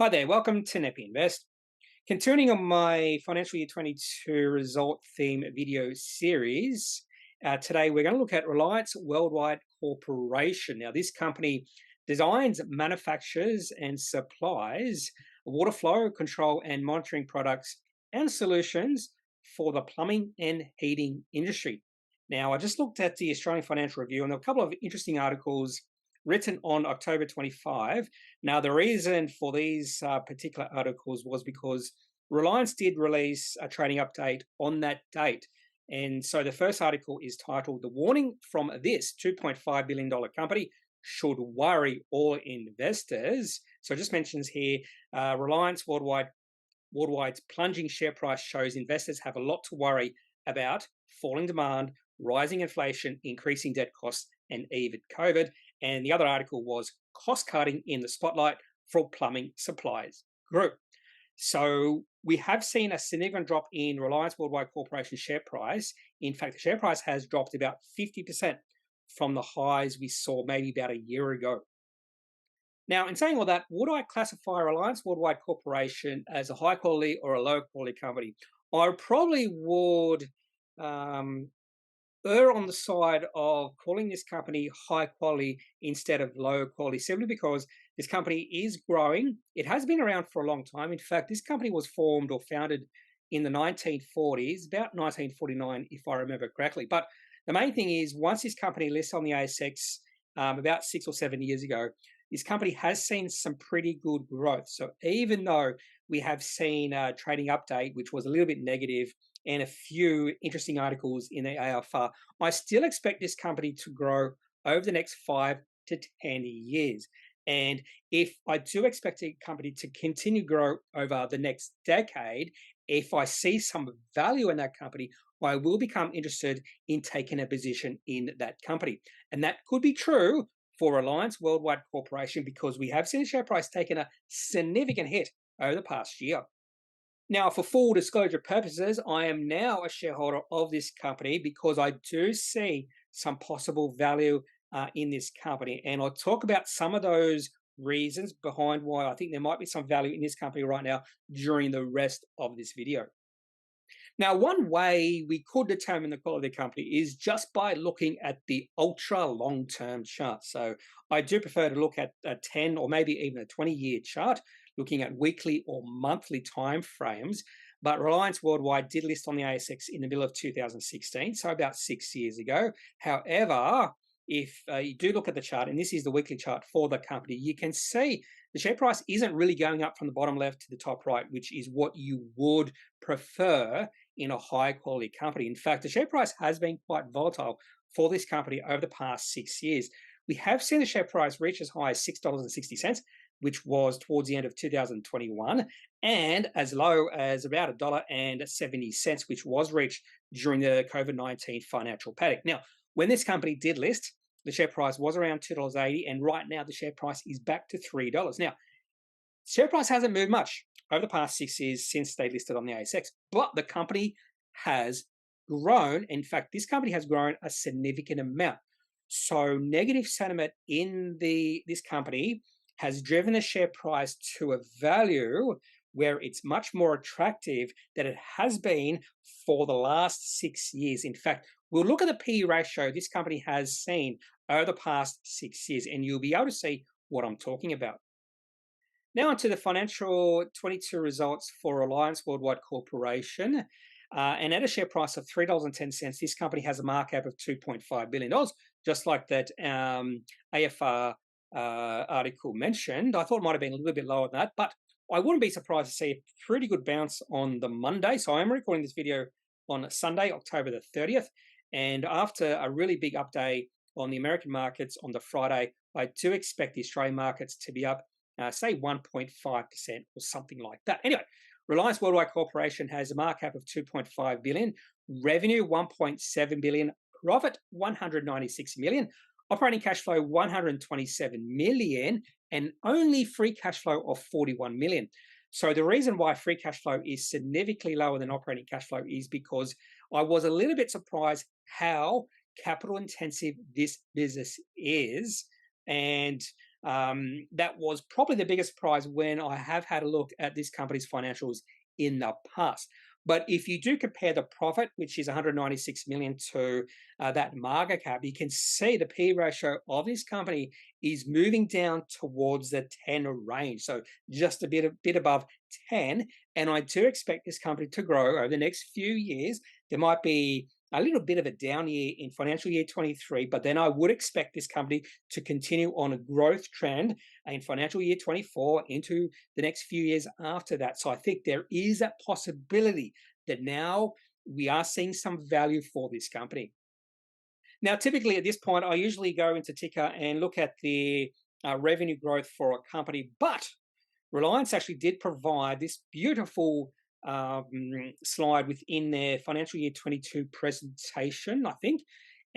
Hi there, welcome to Kneppy Invest. Continuing on my financial year 22 result theme video series, today we're going to look at Reliance Worldwide Corporation. Now, this company designs, manufactures, and supplies water flow, control, and monitoring products and solutions for the plumbing and heating industry. Now, I just looked at the Australian Financial Review, and there are a couple of interesting articles written on October 25. Now, the reason for these particular articles was because Reliance did release a trading update on that date. And so the first article is titled, "The Warning from This $2.5 billion Company Should Worry All Investors." So it just mentions here, Reliance Worldwide's plunging share price shows investors have a lot to worry about: falling demand, rising inflation, increasing debt costs, and even COVID. And the other article was cost cutting in the spotlight for plumbing supplies group. So we have seen a significant drop in Reliance Worldwide Corporation share price. In fact, the share price has dropped about 50% from the highs we saw maybe about a year ago. Now, in saying all that, would I classify Reliance Worldwide Corporation as a high quality or a low quality company? I probably would err on the side of calling this company high quality instead of low quality, simply because this company is growing. It has been around for a long time. In fact, this company was formed or founded in the 1940s, about 1949, if I remember correctly. But the main thing is, once this company listed on the ASX about 6 or 7 years ago, this company has seen some pretty good growth. So even though we have seen a trading update, which was a little bit negative, and a few interesting articles in the AFR, I still expect this company to grow over the next 5 to 10 years. And if I do expect the company to continue to grow over the next decade, if I see some value in that company, I will become interested in taking a position in that company. And that could be true for Reliance Worldwide Corporation, because we have seen the share price taking a significant hit over the past year. Now, for full disclosure purposes, I am now a shareholder of this company because I do see some possible value in this company. And I'll talk about some of those reasons behind why I think there might be some value in this company right now during the rest of this video. Now, one way we could determine the quality of the company is just by looking at the ultra long-term chart. So I do prefer to look at a 10 or maybe even a 20-year chart, looking at weekly or monthly time frames. But Reliance Worldwide did list on the ASX in the middle of 2016, so about 6 years ago. However, if you do look at the chart, and this is the weekly chart for the company, you can see the share price isn't really going up from the bottom left to the top right, which is what you would prefer in a high quality company. In fact, the share price has been quite volatile for this company over the past 6 years. We have seen the share price reach as high as $6.60, which was towards the end of 2021, and as low as about $1.70, which was reached during the COVID-19 financial panic. Now, when this company did list, the share price was around $2.80, and right now the share price is back to $3. Now, share price hasn't moved much over the past 6 years since they listed on the ASX, but the company has grown. In fact, this company has grown a significant amount. So negative sentiment in this company has driven the share price to a value where it's much more attractive than it has been for the last 6 years. In fact, we'll look at the PE ratio this company has seen over the past 6 years, and you'll be able to see what I'm talking about. Now onto the financial 22 results for Reliance Worldwide Corporation. And at a share price of $3.10, this company has a market cap of $2.5 billion, just like that AFR article mentioned. I thought it might have been a little bit lower than that, but I wouldn't be surprised to see a pretty good bounce on the Monday. So I'm recording this video on Sunday, October the 30th. And after a really big update on the American markets on the Friday, I do expect the Australian markets to be up, say 1.5% or something like that. Anyway, Reliance Worldwide Corporation has a market cap of $2.5 billion, revenue $1.7 billion, profit $196 million, operating cash flow $127 million, and only free cash flow of $41 million. So the reason why free cash flow is significantly lower than operating cash flow is because I was a little bit surprised how capital intensive this business is. And That was probably the biggest surprise when I have had a look at this company's financials in the past. But if you do compare the profit, which is 196 million, to that market cap, you can see the P ratio of this company is moving down towards the 10 range. So just a bit above 10. And I do expect this company to grow over the next few years. There might be a little bit of a down year in financial year 23, but then I would expect this company to continue on a growth trend in financial year 24 into the next few years after that. So I think there is that possibility that now we are seeing some value for this company. Now, typically at this point, I usually go into ticker and look at the revenue growth for a company, but Reliance actually did provide this beautiful slide within their financial year 22 presentation, I think.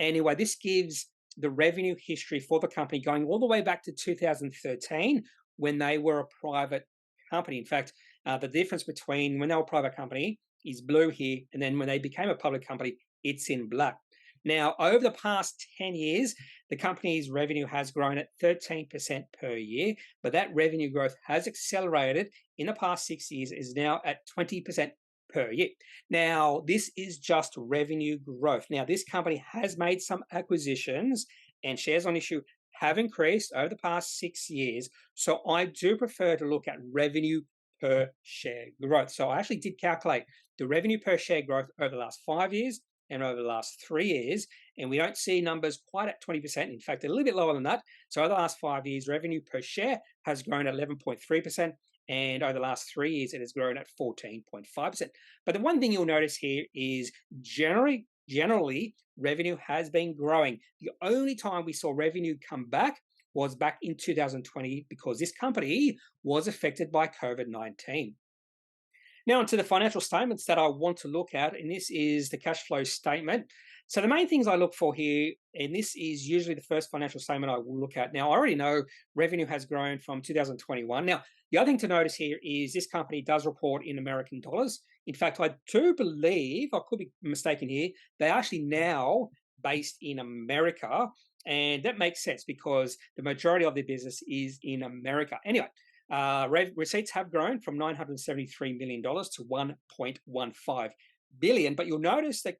Anyway, this gives the revenue history for the company going all the way back to 2013 when they were a private company. In fact, the difference between when they were a private company is blue here, and then when they became a public company, it's in black. Now, over the past 10 years, the company's revenue has grown at 13% per year, but that revenue growth has accelerated in the past 6 years, is now at 20% per year. Now, this is just revenue growth. Now, this company has made some acquisitions and shares on issue have increased over the past 6 years. So I do prefer to look at revenue per share growth. So I actually did calculate the revenue per share growth over the last 5 years and over the last 3 years, and we don't see numbers quite at 20%. In fact, a little bit lower than that. So over the last 5 years, revenue per share has grown at 11.3%, and over the last 3 years, it has grown at 14.5%. But the one thing you'll notice here is generally, revenue has been growing. The only time we saw revenue come back was back in 2020 because this company was affected by COVID-19. Now onto the financial statements that I want to look at, and this is the cash flow statement. So the main things I look for here, and this is usually the first financial statement I will look at. Now, I already know revenue has grown from 2021. Now, the other thing to notice here is this company does report in American dollars. In fact, I do believe, I could be mistaken here, they're actually now based in America, and that makes sense because the majority of their business is in America. Anyway, receipts have grown from $973 million to $1.15 billion, but you'll notice that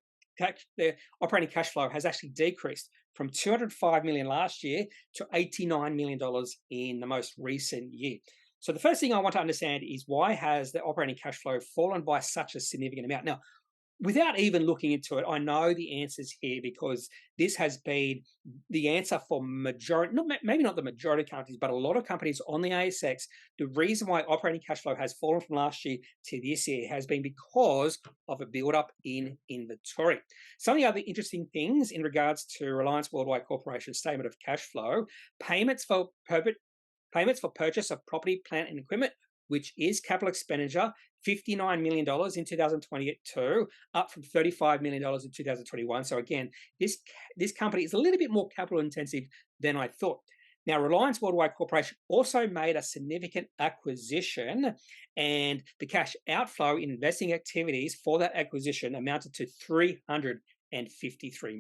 the operating cash flow has actually decreased from $205 million last year to $89 million in the most recent year. So the first thing I want to understand is why has the operating cash flow fallen by such a significant amount? Now, without even looking into it, I know the answers here because this has been the answer for maybe not the majority of companies, but a lot of companies on the ASX. The reason why operating cash flow has fallen from last year to this year has been because of a build-up in inventory. Some of the other interesting things in regards to Reliance Worldwide Corporation's statement of cash flow, payments for purchase of property, plant, and equipment, which is capital expenditure, $59 million in 2022, up from $35 million in 2021. So again, this company is a little bit more capital intensive than I thought. Now, Reliance Worldwide Corporation also made a significant acquisition, and the cash outflow in investing activities for that acquisition amounted to $353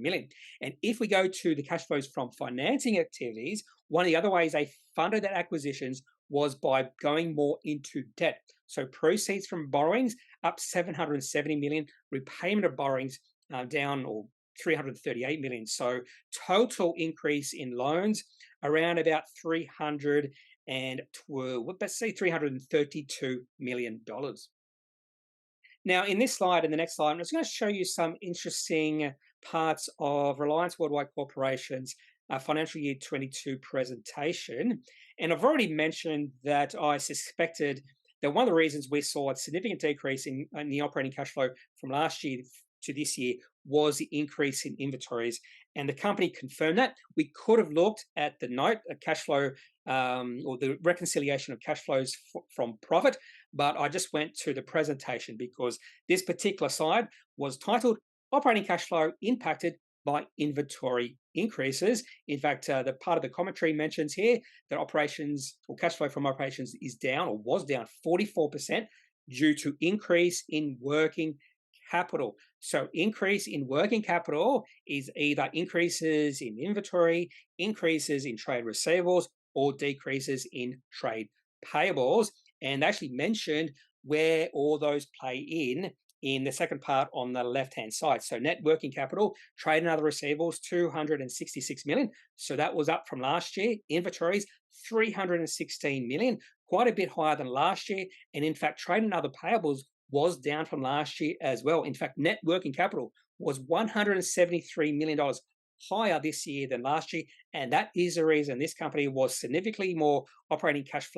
million. And if we go to the cash flows from financing activities, one of the other ways they funded that acquisitions was by going more into debt. So proceeds from borrowings up $770 million, repayment of borrowings down or $338 million. So total increase in loans around about $332 million. Now, in this slide and the next slide, I'm just going to show you some interesting parts of Reliance Worldwide Corporation's financial year 22 presentation. And I've already mentioned that I suspected that one of the reasons we saw a significant decrease in the operating cash flow from last year to this year was the increase in inventories. And the company confirmed that. We could have looked at the note, a cash flow or the reconciliation of cash flows from profit, but I just went to the presentation because this particular slide was titled Operating Cash Flow Impacted by Inventory Increases. In fact, the part of the commentary mentions here that operations or cash flow from operations is down or was down 44% due to increase in working capital. So increase in working capital is either increases in inventory, increases in trade receivables, or decreases in trade payables. And they actually mentioned where all those play in the second part on the left-hand side. So net working capital, trade and other receivables, 266 million. So that was up from last year. Inventories, 316 million, quite a bit higher than last year. And in fact, trade and other payables was down from last year as well. In fact, net working capital was $173 million higher this year than last year. And that is the reason this company was significantly less operating cash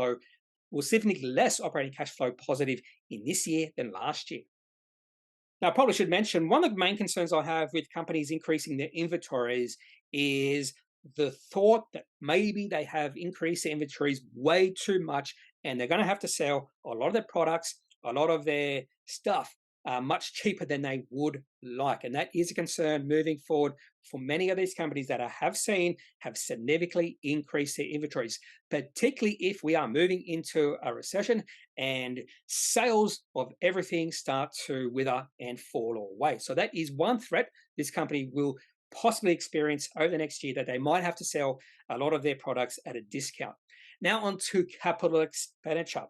flow positive in this year than last year. Now, I probably should mention one of the main concerns I have with companies increasing their inventories is the thought that maybe they have increased their inventories way too much and they're going to have to sell a lot of their products, a lot of their stuff much cheaper than they would like. And that is a concern moving forward for many of these companies that I have seen have significantly increased their inventories, particularly if we are moving into a recession and sales of everything start to wither and fall away. So that is one threat this company will possibly experience over the next year, that they might have to sell a lot of their products at a discount. Now on to capital expenditure.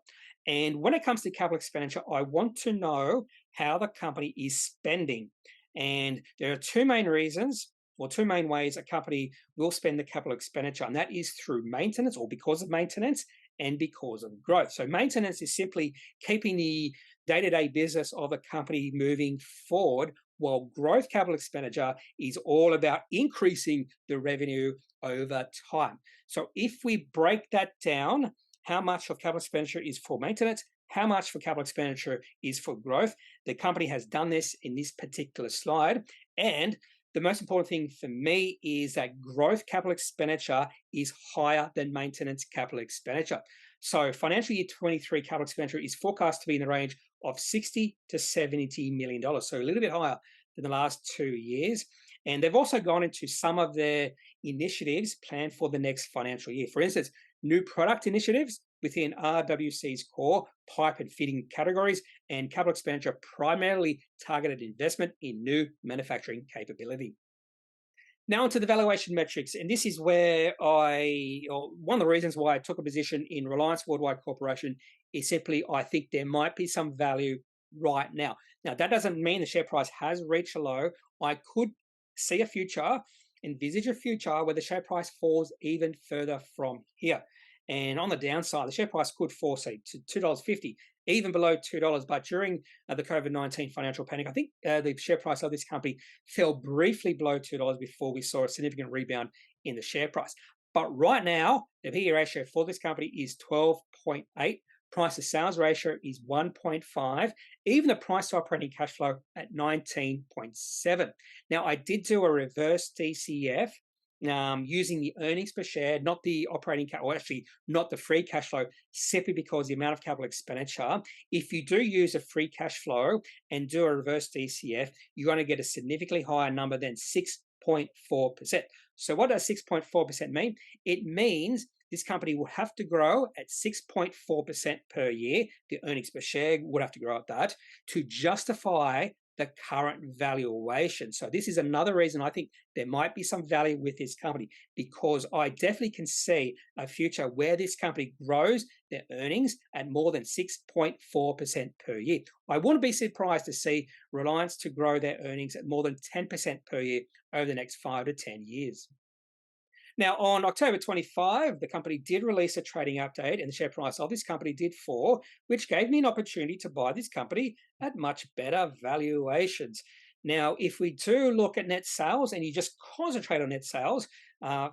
And when it comes to capital expenditure, I want to know how the company is spending. And there are two main reasons, or two main ways a company will spend the capital expenditure, and that is through maintenance, or because of maintenance, and because of growth. So maintenance is simply keeping the day-to-day business of a company moving forward, while growth capital expenditure is all about increasing the revenue over time. So if we break that down, how much of capital expenditure is for maintenance, how much for capital expenditure is for growth, the company has done this in this particular slide. And the most important thing for me is that growth capital expenditure is higher than maintenance capital expenditure. So financial year 23 capital expenditure is forecast to be in the range of $60 to $70 million. So a little bit higher than the last 2 years. And they've also gone into some of their initiatives planned for the next financial year. For instance, new product initiatives within RWC's core pipe and fitting categories, and capital expenditure primarily targeted investment in new manufacturing capability. Now onto the valuation metrics, and this is where one of the reasons why I took a position in Reliance Worldwide Corporation is simply I think there might be some value right now. Now that doesn't mean the share price has reached a low. I could envisage a future where the share price falls even further from here. And on the downside, the share price could fall, say, to $2.50, even below $2. But during the COVID-19 financial panic, I think the share price of this company fell briefly below $2 before we saw a significant rebound in the share price. But right now, the PE ratio for this company is 12.8. Price to sales ratio is 1.5. Even the price to operating cash flow at 19.7. Now, I did do a reverse DCF using the earnings per share, not the not the free cash flow, simply because the amount of capital expenditure. If you do use a free cash flow and do a reverse DCF, you're going to get a significantly higher number than 6.4%. So what does 6.4% mean? It means this company will have to grow at 6.4% per year. The earnings per share would have to grow at that to justify the current valuation. So this is another reason I think there might be some value with this company, because I definitely can see a future where this company grows their earnings at more than 6.4% per year. I wouldn't be surprised to see Reliance to grow their earnings at more than 10% per year over the next 5 to 10 years. Now, on October 25, the company did release a trading update, and the share price of this company did fall, which gave me an opportunity to buy this company at much better valuations. Now, if we do look at net sales and you just concentrate on net sales,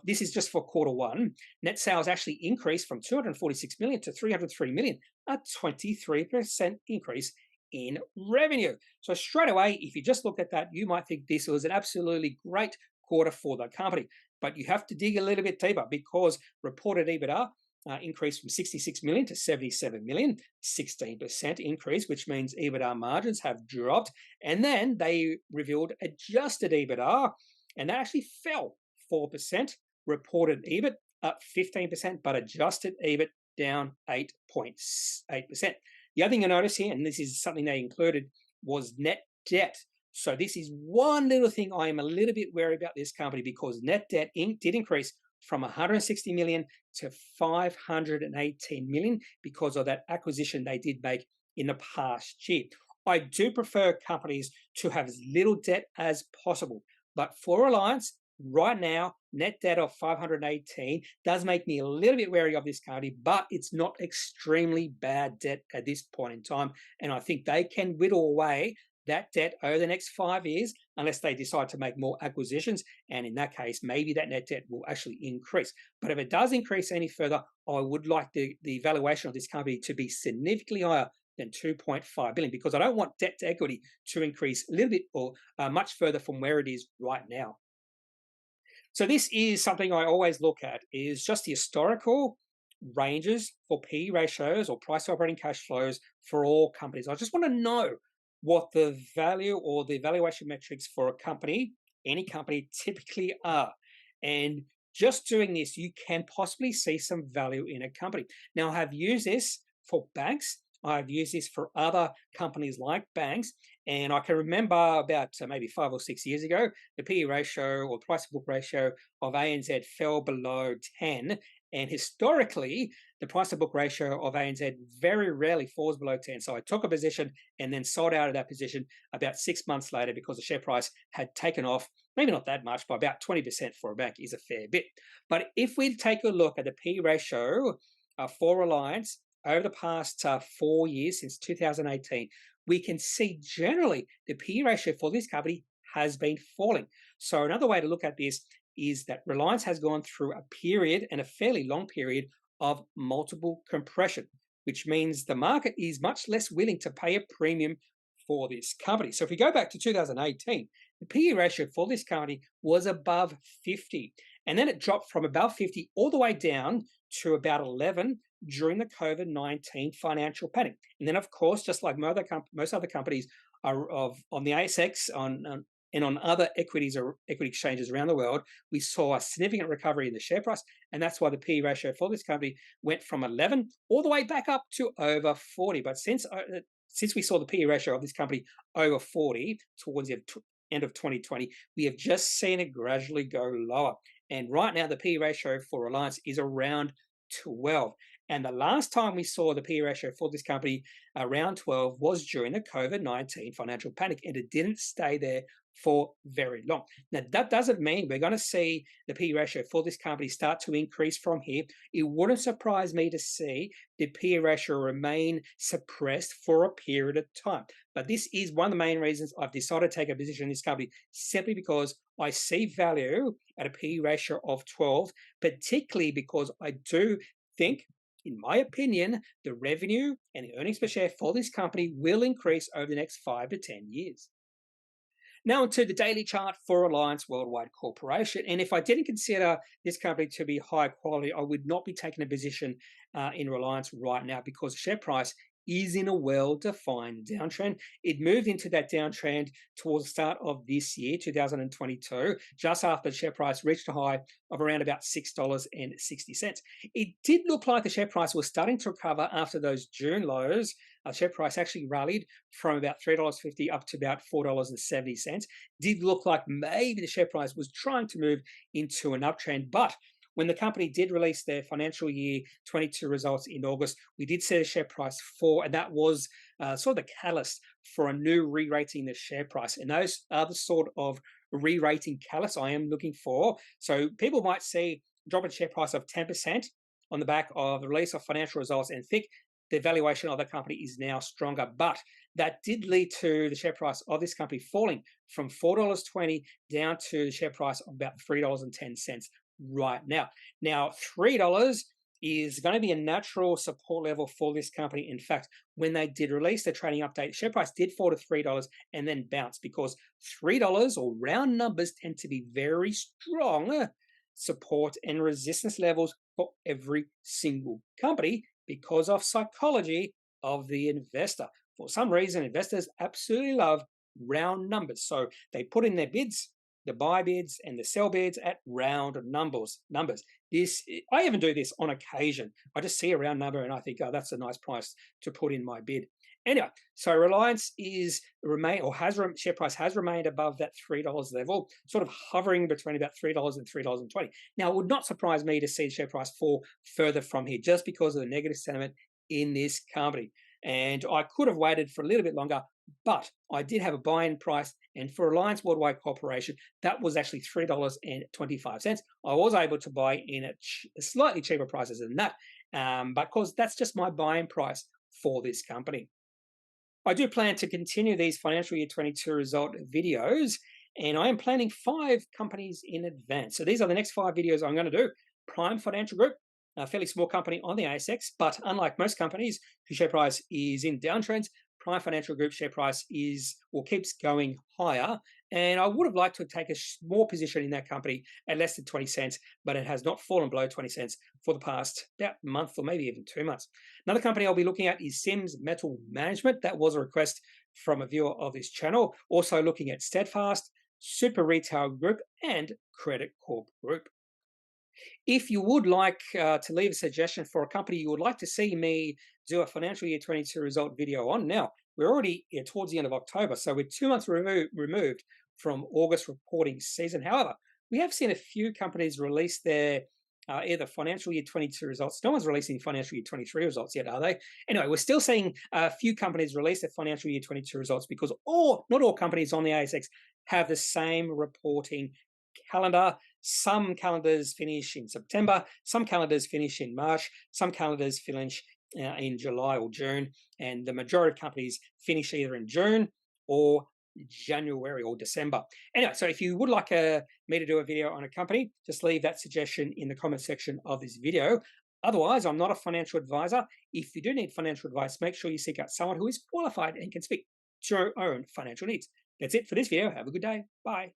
this is just for quarter one, net sales actually increased from 246 million to 303 million, a 23% increase in revenue. So straight away, if you just look at that, you might think this was an absolutely great quarter for the company. But you have to dig a little bit deeper, because reported EBITDA increased from 66 million to 77 million, 16% increase, which means EBITDA margins have dropped. And then they revealed adjusted EBITDA, and that actually fell 4%. Reported EBIT up 15%, but adjusted EBIT down 8.8%. The other thing you notice here, and this is something they included, was net debt. So this is one little thing I am a little bit wary about this company, because net debt did increase from 160 million to 518 million because of that acquisition they did make in the past year. I do prefer companies to have as little debt as possible, but for Reliance, right now, net debt of 518 does make me a little bit wary of this company, but it's not extremely bad debt at this point in time. And I think they can whittle away that debt over the next 5 years unless they decide to make more acquisitions. And in that case, maybe that net debt will actually increase. But if it does increase any further, I would like the valuation of this company to be significantly higher than 2.5 billion, because I don't want debt to equity to increase a little bit or much further from where it is right now. So this is something I always look at, is just the historical ranges for P ratios or price to operating cash flows for all companies. I just want to know what the value or the valuation metrics for a company, any company, typically are. And just doing this, you can possibly see some value in a company. Now, I have used this for banks. I've used this for other companies like banks. And I can remember about maybe 5 or 6 years ago, the PE ratio or price to book ratio of ANZ fell below 10. And historically, the price to book ratio of ANZ very rarely falls below 10. So I took a position and then sold out of that position about 6 months later because the share price had taken off, maybe not that much, but about 20% for a bank is a fair bit. But if we take a look at the PE ratio for Reliance over the past 4 years, since 2018, we can see generally the PE ratio for this company has been falling. So another way to look at this is that Reliance has gone through a period, and a fairly long period, of multiple compression, which means the market is much less willing to pay a premium for this company. So if we go back to 2018, the PE ratio for this company was above 50. And then it dropped from above 50 all the way down to about 11 during the COVID-19 financial panic. And then, of course, just like most other companies are on the ASX and on other equities or equity exchanges around the world, we saw a significant recovery in the share price. And that's why the PE ratio for this company went from 11 all the way back up to over 40. But since we saw the PE ratio of this company over 40 towards the end of 2020, we have just seen it gradually go lower. And right now, the PE ratio for Reliance is around 12. And the last time we saw the PE ratio for this company around 12 was during the COVID-19 financial panic, and it didn't stay there for very long. Now, that doesn't mean we're going to see the PE ratio for this company start to increase from here. It wouldn't surprise me to see the PE ratio remain suppressed for a period of time. But this is one of the main reasons I've decided to take a position in this company, simply because I see value at a PE ratio of 12, particularly because I do think, in my opinion, the revenue and the earnings per share for this company will increase over the next 5 to 10 years. Now to the daily chart for Reliance Worldwide Corporation. And if I didn't consider this company to be high quality, I would not be taking a position in Reliance right now, because the share price is in a well-defined downtrend. It moved into that downtrend towards the start of this year, 2022, just after the share price reached a high of around about $6.60. It did look like the share price was starting to recover after those June lows. The share price actually rallied from about $3.50 up to about $4.70. Did look like maybe the share price was trying to move into an uptrend, but when the company did release their financial year 22 results in August, we did see the share price fall, and that was sort of the catalyst for a new re-rating the share price. And those are the sort of re-rating catalysts I am looking for. So people might see a drop in share price of 10% on the back of the release of financial results and think the valuation of the company is now stronger. But that did lead to the share price of this company falling from $4.20 down to the share price of about $3.10 right now. Now, $3 is going to be a natural support level for this company. In fact, when they did release the trading update, share price did fall to $3 and then bounce, because $3 or round numbers tend to be very strong support and resistance levels for every single company because of psychology of the investor. For some reason, investors absolutely love round numbers. So they put in their bids the buy bids and the sell bids at round numbers. This I even do this on occasion. I just see a round number and I think, oh, that's a nice price to put in my bid. Anyway, so Reliance is remain or has share price has remained above that $3 level, sort of hovering between about $3 and $3.20. Now, it would not surprise me to see share price fall further from here, just because of the negative sentiment in this company. And I could have waited for a little bit longer, but I did have a buy-in price, and for Reliance Worldwide Corporation, that was actually $3.25. I was able to buy in at slightly cheaper prices than that, because that's just my buy-in price for this company. I do plan to continue these financial year 22 result videos, and I am planning 5 companies in advance. So these are the next 5 videos I'm going to do. Prime Financial Group, a fairly small company on the ASX, but unlike most companies whose share price is in downtrends, Prime Financial Group share price keeps going higher. And I would have liked to take a small position in that company at less than 20 cents, but it has not fallen below 20 cents for the past about month or maybe even 2 months. Another company I'll be looking at is Sims Metal Management. That was a request from a viewer of this channel. Also looking at Steadfast, Super Retail Group, and Credit Corp Group. If you would like to leave a suggestion for a company you would like to see me do a financial year 22 result video on, now we're already towards the end of October, so we're 2 months removed from August reporting season. However, we have seen a few companies release their either financial year 22 results. No one's releasing financial year 23 results yet, are they? Anyway, we're still seeing a few companies release their financial year 22 results because not all companies on the ASX have the same reporting calendar. Some calendars finish in September, some calendars finish in March, some calendars finish in July or June, and the majority of companies finish either in June or January or December. Anyway, so if you would like me to do a video on a company, just leave that suggestion in the comment section of this video. Otherwise, I'm not a financial advisor. If you do need financial advice, make sure you seek out someone who is qualified and can speak to your own financial needs. That's it for this video. Have a good day. Bye.